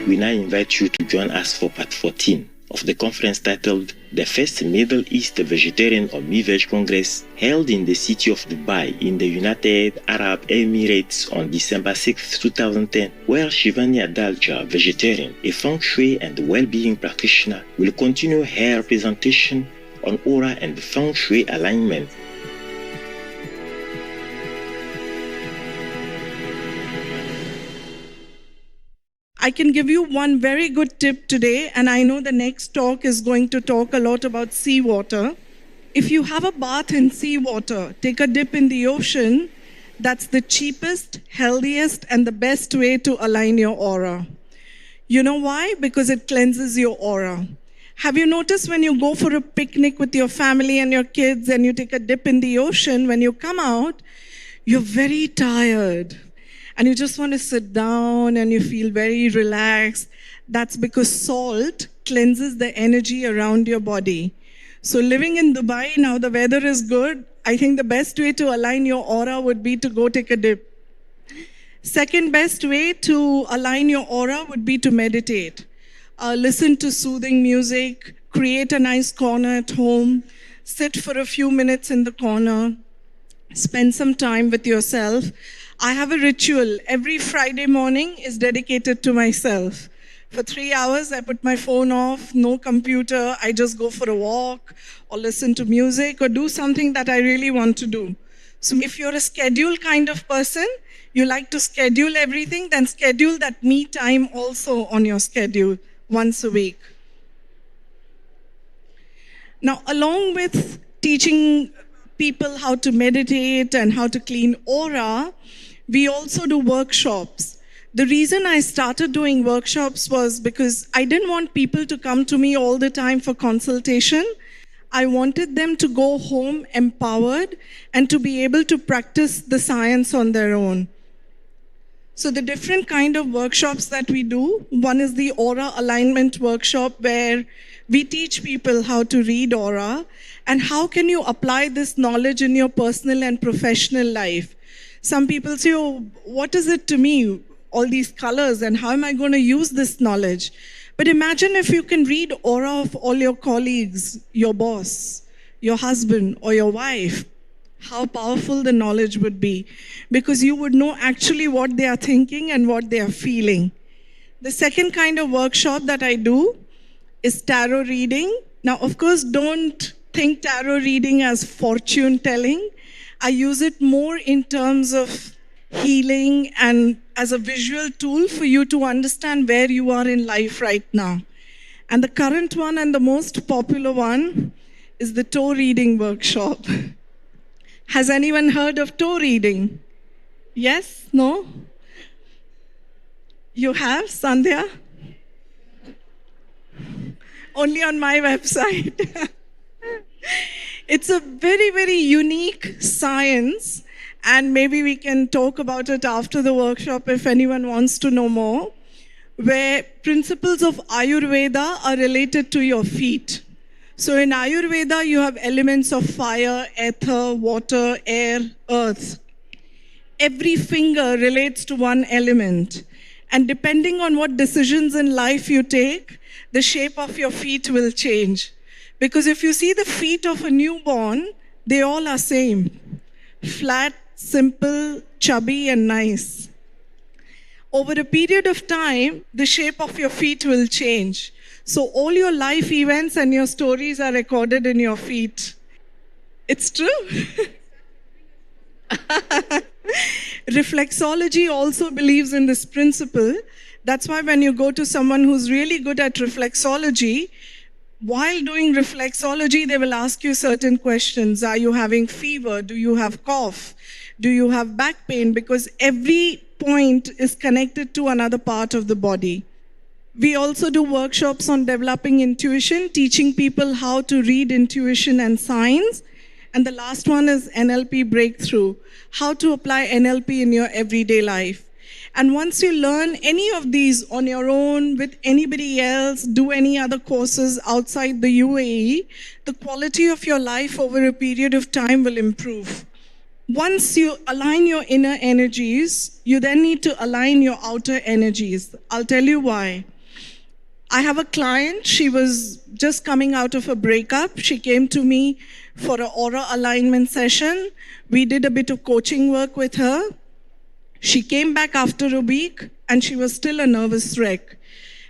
We now invite you to join us for part 14 of the conference titled The First Middle East Vegetarian or MEVEG Congress, held in the city of Dubai in the United Arab Emirates on December 6, 2010, where Shivani Adalja, vegetarian, a feng shui and well-being practitioner, will continue her presentation on aura and feng shui alignment. I can give you one very good tip today, and I know the next talk is going to talk a lot about seawater. If you have a bath in seawater, take a dip in the ocean, that's the cheapest, healthiest, and the best way to align your aura. You know why? Because it cleanses your aura. Have you noticed when you go for a picnic with your family and your kids and you take a dip in the ocean, when you come out, you're very tired. And you just want to sit down and you feel very relaxed. That's because salt cleanses the energy around your body. So living in Dubai, now the weather is good. I think the best way to align your aura would be to go take a dip. Second best way to align your aura would be to meditate. Listen to soothing music, create a nice corner at home, sit for a few minutes in the corner, spend some time with yourself. I have a ritual. Every Friday morning is dedicated to myself. For 3 hours, I put my phone off, no computer. I just go for a walk or listen to music or do something that I really want to do. So if you're a schedule kind of person, you like to schedule everything, then schedule that me time also on your schedule once a week. Now, along with teaching people how to meditate and how to clean aura, we also do workshops. The reason I started doing workshops was because I didn't want people to come to me all the time for consultation. I wanted them to go home empowered and to be able to practice the science on their own. So the different kind of workshops that we do, one is the aura alignment workshop where we teach people how to read aura and how can you apply this knowledge in your personal and professional life. Some people say, oh, what is it to me, all these colors, and how am I going to use this knowledge? But imagine if you can read aura of all your colleagues, your boss, your husband, or your wife, how powerful the knowledge would be, because you would know actually what they are thinking and what they are feeling. The second kind of workshop that I do is tarot reading. Now, of course, don't think tarot reading as fortune telling. I use it more in terms of healing and as a visual tool for you to understand where you are in life right now. And the current one and the most popular one is the toe reading workshop. Has anyone heard of toe reading? Yes? No? You have, Sandhya? Only on my website. It's a very, very unique science, and maybe we can talk about it after the workshop if anyone wants to know more, where principles of Ayurveda are related to your feet. So in Ayurveda, you have elements of fire, ether, water, air, earth. Every finger relates to one element. And depending on what decisions in life you take, the shape of your feet will change. Because if you see the feet of a newborn, they all are same. Flat, simple, chubby, and nice. Over a period of time, the shape of your feet will change. So all your life events and your stories are recorded in your feet. It's true. Reflexology also believes in this principle. That's why when you go to someone who's really good at reflexology, while doing reflexology, they will ask you certain questions. Are you having fever? Do you have cough? Do you have back pain? Because every point is connected to another part of the body. We also do workshops on developing intuition, teaching people how to read intuition and signs. And the last one is NLP breakthrough, how to apply NLP in your everyday life. And once you learn any of these on your own, with anybody else, do any other courses outside the UAE, the quality of your life over a period of time will improve. Once you align your inner energies, you then need to align your outer energies. I'll tell you why. I have a client, she was just coming out of a breakup. She came to me for an aura alignment session. We did a bit of coaching work with her. She came back after a week and she was still a nervous wreck.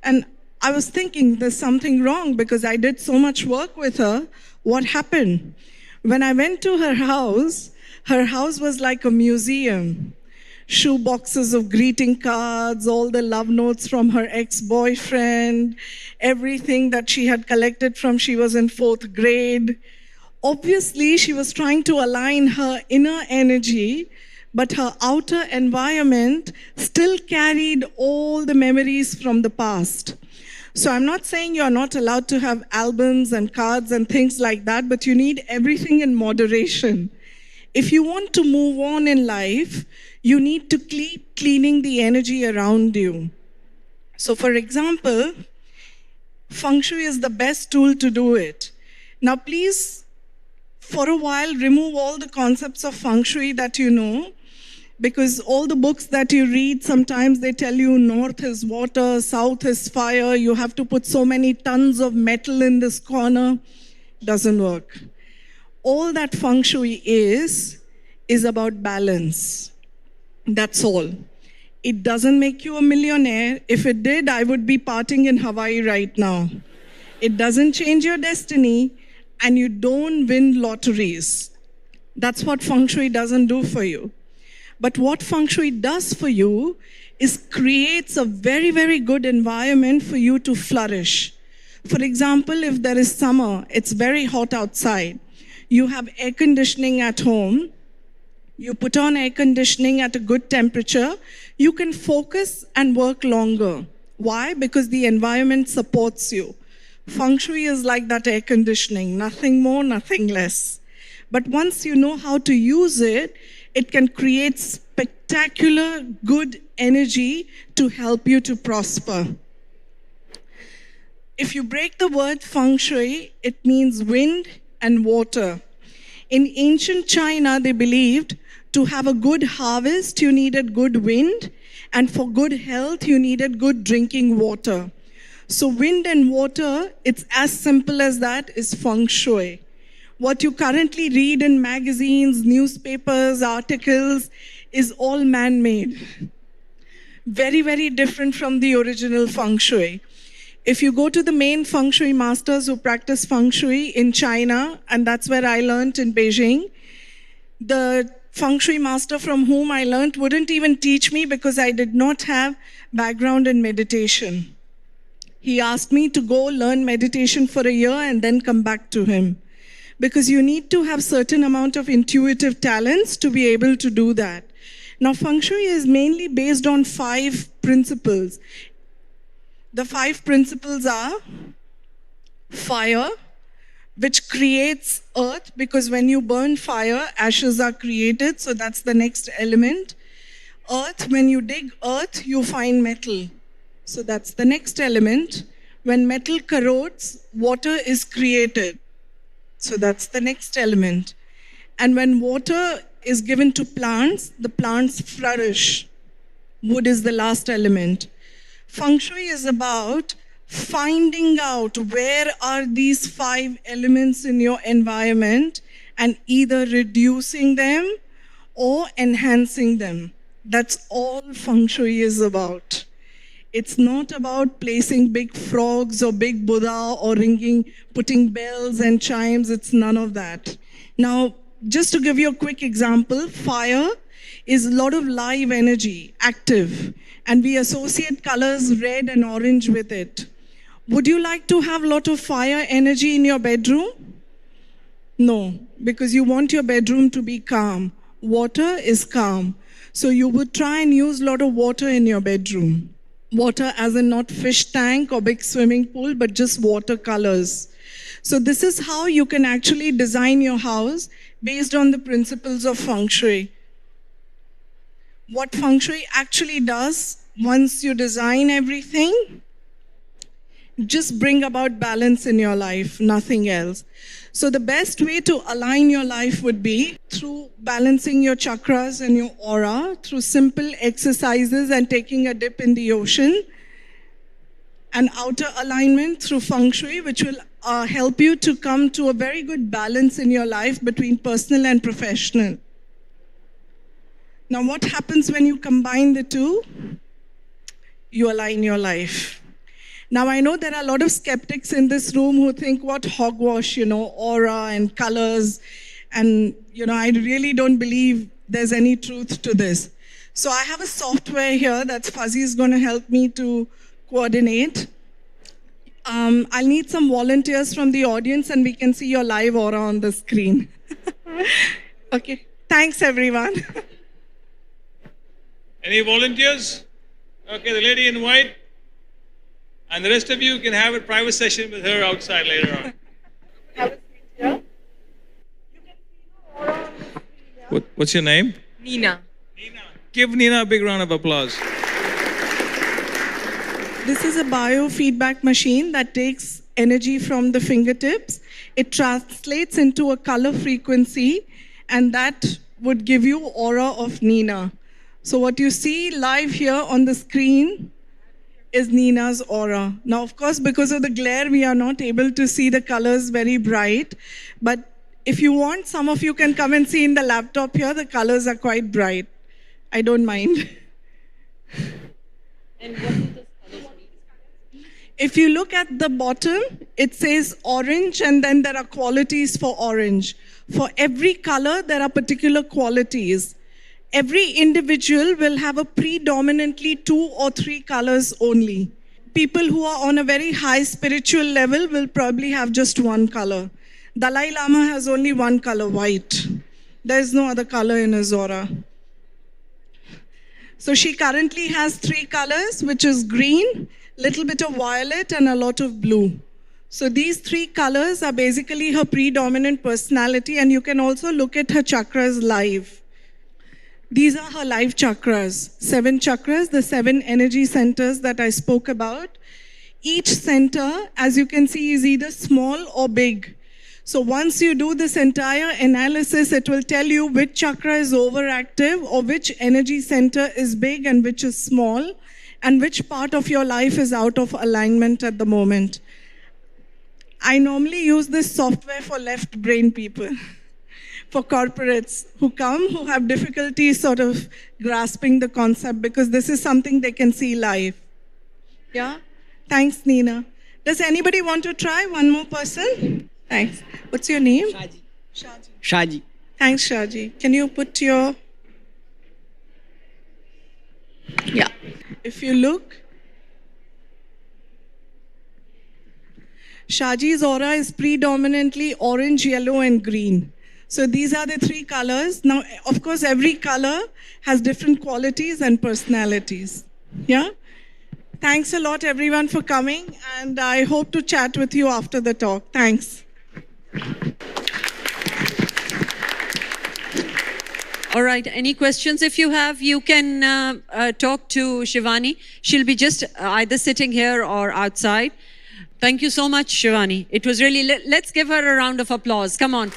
And I was thinking there's something wrong because I did so much work with her. What happened? When I went to her house was like a museum. Shoe boxes of greeting cards, all the love notes from her ex-boyfriend, everything that she had collected from she was in 4th grade. Obviously, she was trying to align her inner energy, but her outer environment still carried all the memories from the past. So I'm not saying you're not allowed to have albums and cards and things like that, but you need everything in moderation. If you want to move on in life, you need to keep cleaning the energy around you. So for example, Feng Shui is the best tool to do it. Now please, for a while, remove all the concepts of Feng Shui that you know, because all the books that you read, sometimes they tell you north is water, south is fire, you have to put so many tons of metal in this corner. Doesn't work. All that Feng Shui is about balance. That's all. It doesn't make you a millionaire. If it did, I would be partying in Hawaii right now. It doesn't change your destiny, and you don't win lotteries. That's what Feng Shui doesn't do for you. But what Feng Shui does for you is creates a very, very good environment for you to flourish. For example, if there is summer, it's very hot outside. You have air conditioning at home. You put on air conditioning at a good temperature. You can focus and work longer. Why? Because the environment supports you. Feng Shui is like that air conditioning, nothing more, nothing less. But once you know how to use it, it can create spectacular good energy to help you to prosper. If you break the word Feng Shui, it means wind and water. In ancient China, they believed to have a good harvest, you needed good wind, and for good health, you needed good drinking water. So wind and water, it's as simple as that, is Feng Shui. What you currently read in magazines, newspapers, articles, is all man-made. Very, very different from the original Feng Shui. If you go to the main Feng Shui masters who practice Feng Shui in China, and that's where I learned in Beijing, the Feng Shui master from whom I learned wouldn't even teach me because I did not have background in meditation. He asked me to go learn meditation for a year and then come back to him. Because you need to have certain amount of intuitive talents to be able to do that. Now, Feng Shui is mainly based on 5 principles. The 5 principles are fire, which creates earth, because when you burn fire, ashes are created, so that's the next element. Earth, when you dig earth, you find metal. So that's the next element. When metal corrodes, water is created. So that's the next element. And when water is given to plants, the plants flourish. Wood is the last element. Feng Shui is about finding out where are these 5 elements in your environment and either reducing them or enhancing them. That's all Feng Shui is about. It's not about placing big frogs or big Buddha or putting bells and chimes. It's none of that. Now, just to give you a quick example, fire is a lot of live energy, active, and we associate colors red and orange with it. Would you like to have a lot of fire energy in your bedroom? No, because you want your bedroom to be calm. Water is calm. So you would try and use a lot of water in your bedroom. Water as in not fish tank or big swimming pool, but just watercolors. So this is how you can actually design your house based on the principles of Feng Shui. What Feng Shui actually does, once you design everything, just bring about balance in your life, nothing else. So the best way to align your life would be through balancing your chakras and your aura, through simple exercises and taking a dip in the ocean, and outer alignment through feng shui, which will help you to come to a very good balance in your life between personal and professional. Now, what happens when you combine the two? You align your life. Now, I know there are a lot of skeptics in this room who think, what hogwash, aura and colors. And, I really don't believe there's any truth to this. So I have a software here that Fuzzy is going to help me to coordinate. I'll need some volunteers from the audience and we can see your live aura on the screen. Okay, thanks everyone. Any volunteers? Okay, the lady in white. And the rest of you can have a private session with her outside later on. Have a seat here. You can see your aura on the screen. What's your name? Nina. Nina. Give Nina a big round of applause. This is a biofeedback machine that takes energy from the fingertips. It translates into a color frequency, and that would give you aura of Nina. So what you see live here on the screen is Nina's aura. Now, of course, because of the glare, we are not able to see the colors very bright. But if you want, some of you can come and see in the laptop here, the colors are quite bright. I don't mind. And what do those colors mean? If you look at the bottom, it says orange, and then there are qualities for orange. For every color, there are particular qualities. Every individual will have a predominantly 2 or 3 colors only. People who are on a very high spiritual level will probably have just one color. Dalai Lama has only one color, white. There is no other color in his aura. So she currently has 3 colors, which is green, little bit of violet, and a lot of blue. So these 3 colors are basically her predominant personality, and you can also look at her chakras live. These are her life chakras, 7 chakras, the 7 energy centers that I spoke about. Each center, as you can see, is either small or big. So once you do this entire analysis, it will tell you which chakra is overactive or which energy center is big and which is small, and which part of your life is out of alignment at the moment. I normally use this software for left brain people. For corporates who come, who have difficulty sort of grasping the concept, because this is something they can see live. Yeah? Thanks, Nina. Does anybody want to try? One more person? Thanks. What's your name? Shaji. Shaji. Shaji. Thanks, Shaji. Can you put your... Yeah. If you look, Shaji's aura is predominantly orange, yellow, and green. So these are the 3 colors. Now, of course, every color has different qualities and personalities. Yeah? Thanks a lot, everyone, for coming. And I hope to chat with you after the talk. Thanks. All right, any questions? If you have, you can talk to Shivani. She'll be just either sitting here or outside. Thank you so much, Shivani. It was really, let's give her a round of applause. Come on.